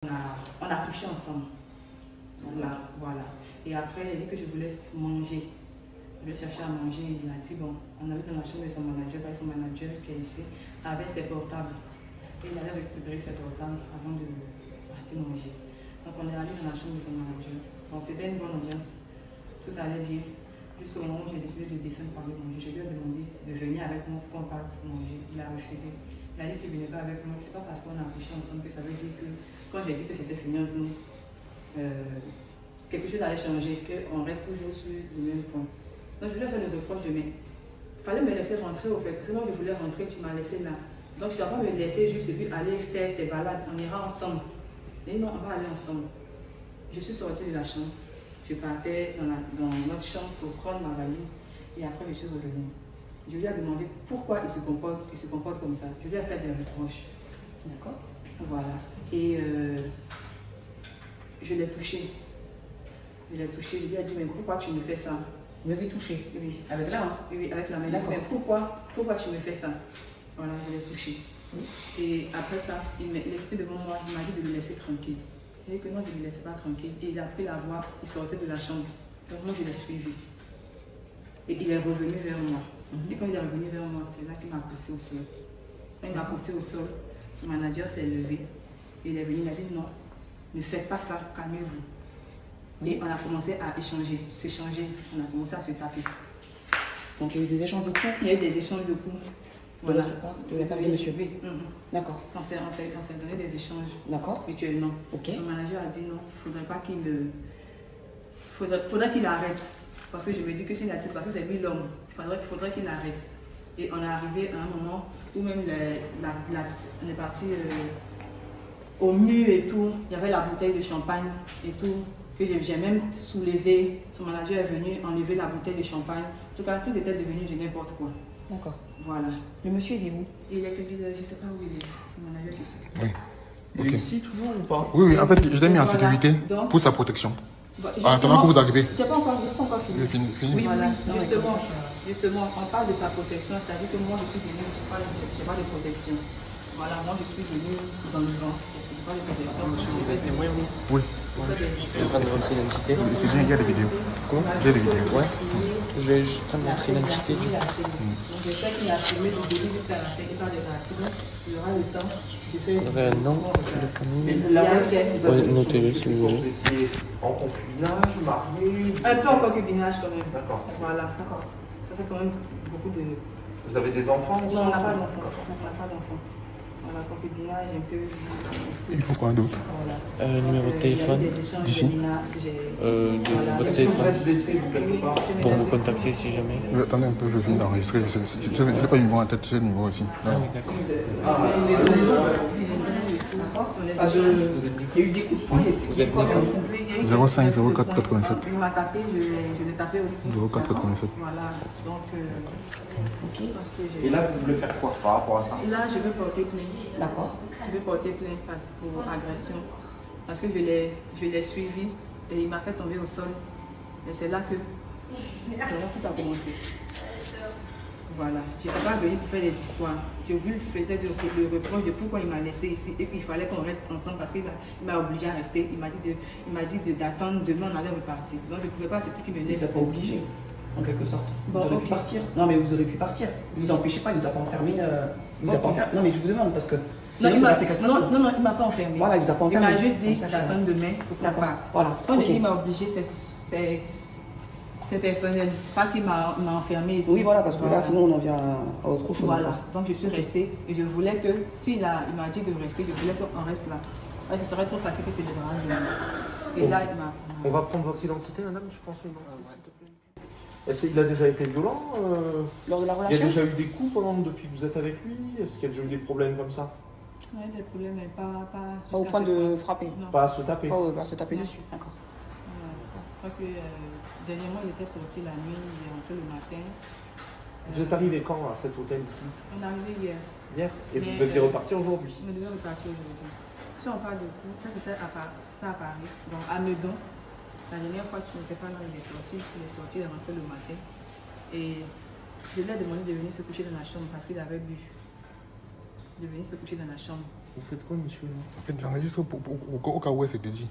On a couché ensemble. Voilà. Et après, il a dit que je voulais manger. Je vais chercher à manger. Il a dit, bon, on avait dans la chambre de son manager, parce que son manager qui est ici, avait ses portables. Et il allait récupérer ses portables avant de partir manger. Donc on est allé dans la chambre de son manager. Bon, c'était une bonne ambiance. Tout allait bien. Jusqu'au moment où j'ai décidé de descendre pour aller manger. Je lui ai demandé de venir avec moi pour qu'on parte manger. Il a refusé. Il a dit qu'il ne venait pas avec moi. C'est pas parce qu'on a couché ensemble que ça veut dire que quand j'ai dit que c'était fini entre nous, quelque chose allait changer, qu'on reste toujours sur le même point. Donc je lui ai fait le reproche de mais il fallait me laisser rentrer au fait. Parce que moi je voulais rentrer, tu m'as laissé là. Donc tu ne vas pas me laisser juste et puis aller faire tes balades. On ira ensemble. Mais non, on va aller ensemble. Je suis sortie de la chambre. Je partais dans notre chambre pour prendre ma valise et après je suis revenue. Je lui ai demandé pourquoi il se comporte comme ça. Je lui ai fait des reproches. D'accord. Voilà. Et je l'ai touché. Je lui ai dit, mais pourquoi tu me fais ça? Vous m'avez touché? Oui. Avec la main? Oui, avec la main. Mais pourquoi tu me fais ça? Voilà, je l'ai touché. Oui. Et après ça, il était devant moi, il m'a dit de le laisser tranquille. Il a dit que non, je ne le laissais pas tranquille. Et il a pris la voix, il sortait de la chambre. Donc moi, je l'ai suivi. Et il est revenu vers moi. Et quand il est revenu vers moi, c'est là qu'il m'a poussé au sol. Quand il m'a poussé au sol, son manager s'est levé. Et il est venu, il a dit non, ne faites pas ça, calmez-vous. Et on a commencé à s'échanger, on a commencé à se taper. Donc il y a eu des échanges de coups? Il y a eu des échanges de coups. Voilà. De la part de monsieur B. D'accord. On s'est donné des échanges. D'accord. Mutuellement. Ok. Son manager a dit non, il ne faudrait pas qu'il faudrait qu'il arrête. Parce que je me dis que c'est une artiste, parce que c'est lui l'homme. Il faudrait qu'il arrête. Et on est arrivé à un moment où même on est parti au mur et tout. Il y avait la bouteille de champagne et tout. Que j'ai même soulevé. Son manager est venu enlever la bouteille de champagne. En tout cas, tout était devenu de n'importe quoi. D'accord. Voilà. Le monsieur, il est où? Il est je ne sais pas où il est. Son manager qui sait. Oui. Il est ici toujours ou pas? Oui, en fait, je l'ai mis en Voilà. sécurité Donc, pour sa protection. En attendant que vous arrivez. Je n'ai pas encore fini. Fini. Oui, voilà. Oui. Justement, on parle de sa protection, c'est-à-dire que moi je suis venue, je n'ai pas de protection. Voilà, moi je suis venue dans le vent. Je n'ai pas de protection. Oui. C'est bien, il y a des vidéos. Comment? Il y a des vidéos. Ouais. Je vais juste montrer l'identité. Donc je sais qu'il a filmé du début jusqu'à la fin, il parle de partie. Il aura le temps de faire. Il y avait un nom de famille. Ouais, notez-le si vous voulez. Vous étiez en concubinage, marié? Un peu en concubinage quand même. D'accord. Voilà, d'accord. Ça fait quand même beaucoup de. Vous avez des enfants? Non, on n'a pas d'enfants. On n'a pas d'enfants. Voilà, concubinage, un peu. Il faut quoi d'autre? Voilà. Numéro de téléphone. Ici. Votre Est-ce que vous téléphone. êtes blessé ou quelque part? Pour vous contacter si jamais. Attendez un peu, je viens d'enregistrer. Je n'ai pas le numéro en tête, j'ai le numéro ici. Ah oui, d'accord. Il y a eu des coups de poing. Vous êtes d'accord? 05 04 87. Il m'a tapé, je l'ai tapé aussi. 04 87. Voilà, donc parce que Et là, vous voulez faire quoi par rapport à ça? Et là, je veux porter plainte. D'accord. Je veux porter plainte pour agression. Parce que je l'ai suivi et il m'a fait tomber au sol. Et c'est là que tout a commencé. Voilà. Je n'étais pas venue pour faire des histoires. Je faisais le reproche de pourquoi il m'a laissé ici et puis il fallait qu'on reste ensemble parce qu'il m'a obligé à rester. Il m'a dit d'attendre, demain on allait repartir. Donc je ne pouvais pas accepter qu'il me Il laisse. ne vous a pas obligé, en quelque sorte. Bon, Vous auriez pu ok. partir. Non, mais vous auriez pu partir. Ne vous empêchez pas, il ne vous a pas enfermé. Non, mais je vous demande parce que. Non, sinon, il c'est la m'a séquestration. il ne m'a pas enfermé. Voilà, il vous a pas Il enfermé. m'a juste dit Comme ça, d'attendre demain pour qu'on D'accord. parte. Voilà. Quand Ok. je dis il m'a obligé, c'est personnel. Pas qu'il m'a enfermé. Oui, voilà, parce que là, sinon, on en vient à autre chose. Voilà, donc je suis restée et je voulais que, il m'a dit de rester, je voulais qu'on reste là. Ouais, ce serait trop facile que c'est de rage. Et là, il m'a. On va prendre votre identité, madame, je pense, l'identité, s'il te plaît. Est-ce qu'il a déjà été violent? Lors de la Il y a relation déjà eu des coups depuis que vous êtes avec lui? Est-ce qu'il y a déjà eu des problèmes comme ça? Oui, des problèmes, mais pas Pas au point de frapper. Non. Pas à se taper? Pas à se taper Non. dessus. D'accord. Je crois que dernièrement, il était sorti la nuit, il est rentré le matin. Vous êtes arrivé quand à cet hôtel ici? On est arrivé hier. Hier? Et vous Mais, deviez repartir aujourd'hui? On devait repartir aujourd'hui. Si on parle de coup, ça c'était à Paris, donc à Meudon. La dernière fois, tu n'étais pas là, il est sorti, il est rentré le matin. Et je lui ai demandé de venir se coucher dans la chambre parce qu'il avait bu. De venir se coucher dans la chambre. Vous faites quoi, monsieur? En fait, j'enregistre au cas où c'est dit.